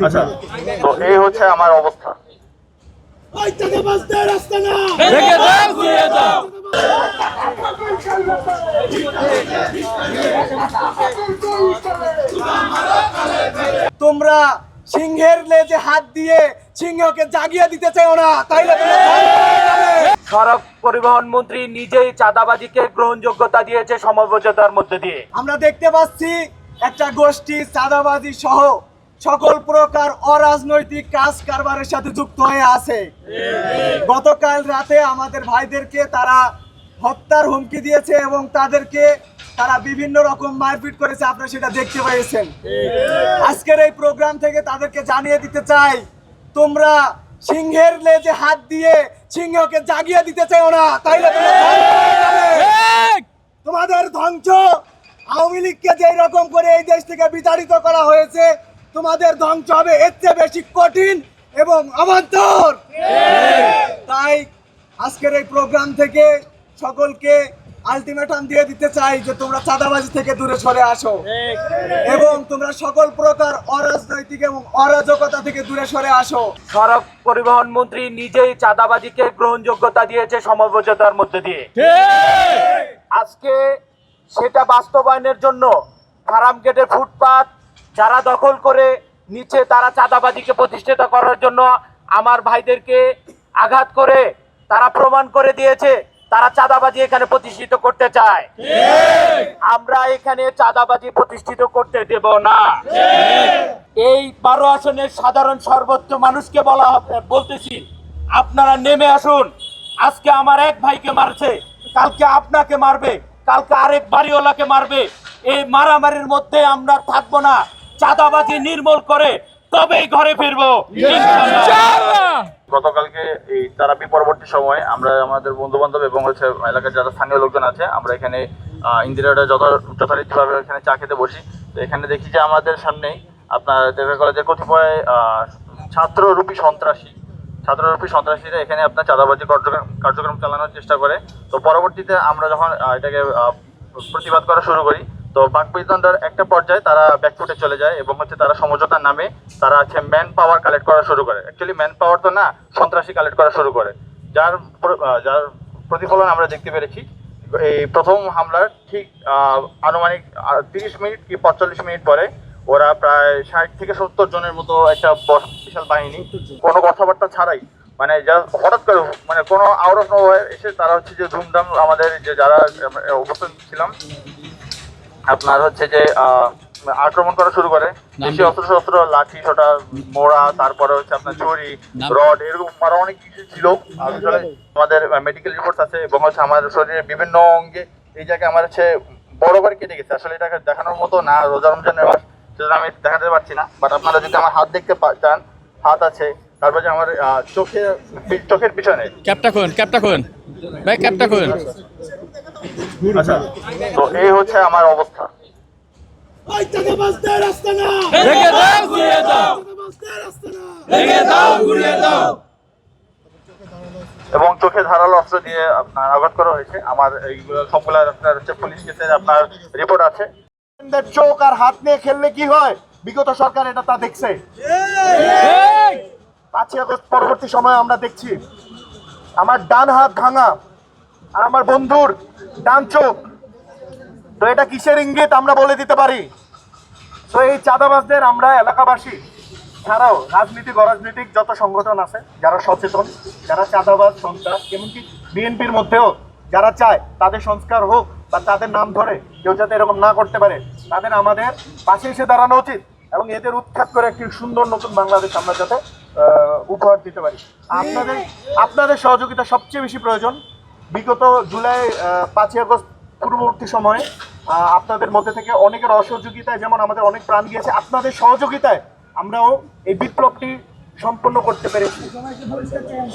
আচ্ছা, তো এই হচ্ছে আমার অবস্থা। তোমরা সিংহের লেজে হাত দিয়ে সিংহকে জাগিয়ে দিতে চাও না, তাইলে সড়ক পরিবহন মন্ত্রী নিজেই চাঁদাবাজিকে গ্রহণযোগ্যতা দিয়েছে সমঝোতার মধ্যে দিয়ে। আমরা দেখতে পাচ্ছি একটা গোষ্ঠী চাঁদাবাজি সহ সকল প্রকার অরাজনৈতিক কাজ কারবারের সাথে যুক্ত হয়ে আছে। গতকাল রাতে আমাদের ভাইদেরকে তারা হত্যার হুমকি দিয়েছে এবং তারা বিভিন্ন রকম মারপিট করেছে, আপনারা সেটা দেখতে পেয়েছেন। আজকের এই প্রোগ্রাম থেকে তাদেরকে জানিয়ে দিতে চাই, তোমরা সিংহের লেজে হাত দিয়ে সিংহকে জাগিয়ে দিতে চাও না, তাইলে তোমাদের ধ্বংস। আওয়ামী লীগকে যেই রকম করে এই দেশ থেকে বিতাড়িত করা হয়েছে, তোমাদের ধ্বংস হবে এর চেয়ে বেশি কঠিন এবং অবান্তর। তাই আজকের এই প্রোগ্রাম থেকে সকলকে আলটিমেটাম দিয়ে দিতে চাই যে তোমরা চাঁদাবাজি থেকে দূরে সরে আসো এবং তোমরা সকল প্রকার অরাজনৈতিক এবং অরাজকতা থেকে দূরে সরে আসো। সড়ক পরিবহন মন্ত্রী নিজেই চাঁদাবাজিকে গ্রহণযোগ্যতা দিয়েছে সমঝোতার মধ্যে দিয়ে। আজকে সেটা বাস্তবায়নের জন্য ফার্ম গেটের ফুটপাত যারা দখল করে নিচে, তারা চাঁদাবাজিকে প্রতিষ্ঠিত করার জন্য আমার ভাইদেরকে আঘাত করে তারা প্রমাণ করে দিয়েছে তারা চাঁদাবাজি এখানে প্রতিষ্ঠিত করতে চায়। আমরা এখানে চাঁদাবাজি প্রতিষ্ঠিত করতে দেব না। এই 12 আসনের সাধারণ সর্বোচ্চ মানুষকে বলতেছি, আপনারা নেমে আসুন। আজকে আমার এক ভাইকে মারছে, কালকে আপনাকে মারবে, কালকে আরেক বাড়িওয়ালাকে মারবে। এই মারামারির মধ্যে আমরা থাকবো না। চাঁদাবাজি নির্মূল করে তবেই ঘরে ফিরবো ইনশাআল্লাহ। গতকালকে এই তারাপি পরবর্তী সময় আমরা আমাদের বন্ধু বান্ধব এবং হচ্ছে এলাকার যারা স্থানীয় লোকজন আছে, আমরা এখানে ইন্দিরাটা যথারীতিভাবে এখানে চা খেতে বসি। তো এখানে দেখি যে আমাদের সামনেই আপনার দেখা গেল যে কতিপয় ছাত্ররূপী সন্ত্রাসীরা এখানে আপনার চাঁদাবাজি কার্যক্রম চালানোর চেষ্টা করে। তো পরবর্তীতে আমরা যখন এটাকে প্রতিবাদ করা শুরু করি, তো বাকবিতণ্ডার একটা পর্যায়ে তারা ব্যাকফুটে চলে যায় এবং হচ্ছে তারা সমঝোতার নামে তারা হচ্ছে ম্যান পাওয়ার কালেক্ট করা শুরু করে। অ্যাকচুয়ালি ম্যান পাওয়ার তো না, সন্ত্রাসী কালেক্ট করা শুরু করে, যার প্রতিফলন আমরা দেখতে পেরেছি। এই প্রথম হামলার ঠিক আনুমানিক 30 মিনিট কি 45 মিনিট পরে ওরা প্রায় 60 থেকে 70 জনের মতো একটা বিশাল বাহিনী কোনো কথাবার্তা ছাড়াই, মানে যা হঠাৎ করে মানে কোনো আউট অফ নোওয়্যার এসে তারা হচ্ছে যে ধুমধাম আমাদের যে যারা অবস্থান ছিলাম আপনার হচ্ছে যে আক্রমণ করা শুরু করে। দেশীয় অস্ত্র লাঠি ছোটা মোড়া, তারপরে হচ্ছে আপনার ছুরি রড, এরকম আরো অনেক কিছু ছিল। আসলে আমাদের মেডিকেল রিপোর্ট আছে এবং হচ্ছে আমার শরীরের বিভিন্ন অঙ্গে এই জায়গায় আমার হচ্ছে বড় করে কেটে গেছে। আসলে এটাকে দেখানোর মতো না, রোজা রমজানের মাস, সেটা আমি দেখাতে পারছি না। বাট আপনারা যদি আমার হাত দেখতে চান, হাত আছে। তারপরে যে আমার চোখের পিছনে ক্যাপটা খুন ভাই, ক্যাপটা খুন। আচ্ছা, তো এই হচ্ছে আমার অবস্থা। এবং চোখে ধারালো অস্ত্র দিয়ে আপনার আঘাত করা হয়েছে। আমার এইগুলো সবগুলো আপনার হচ্ছে পুলিশ কেসের আপনার রিপোর্ট আছে। চোখ আর হাত নিয়ে খেললে কি হয়, বিগত সরকার এটা তা দেখছে। 5ই আগস্ট পরবর্তী সময় আমরা দেখছি আমার ডান হাত ভাঙা আর আমার বন্ধুর ডান চোখ। তো এটা কিসের ইঙ্গিত আমরা বলে দিতে পারি। তো এই চাঁদাবাজদের আমরা এলাকাবাসী ছাড়াও অরাজনৈতিক যত সংগঠন আছে যারা সচেতন, যারা চাঁদাবাজ সন্ত্রাস এমনকি বিএনপির মধ্যেও যারা চায় তাদের সংস্কার হোক বা তাদের নাম ধরে কেউ যাতে এরকম না করতে পারে, তাদের আমাদের পাশে এসে দাঁড়ানো উচিত এবং এদের উৎখাত করে একটি সুন্দর নতুন বাংলাদেশ আমরা যাতে উপহার দিতে পারি। আপনাদের সহযোগিতা সবচেয়ে বেশি প্রয়োজন। বিগত জুলাই 5ই আগস্ট পূর্ববর্তী সময়ে আপনাদের মধ্যে থেকে অনেকের অসহযোগিতায় যেমন আমাদের অনেক প্রাণ গিয়েছে, আপনাদের সহযোগিতায় আমরাও এই বিপ্লবটি সম্পন্ন করতে পেরেছি।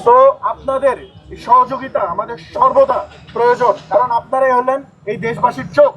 তো আপনাদের সহযোগিতা আমাদের সর্বদা প্রয়োজন, কারণ আপনারাই হলেন এই দেশবাসীর চোখ।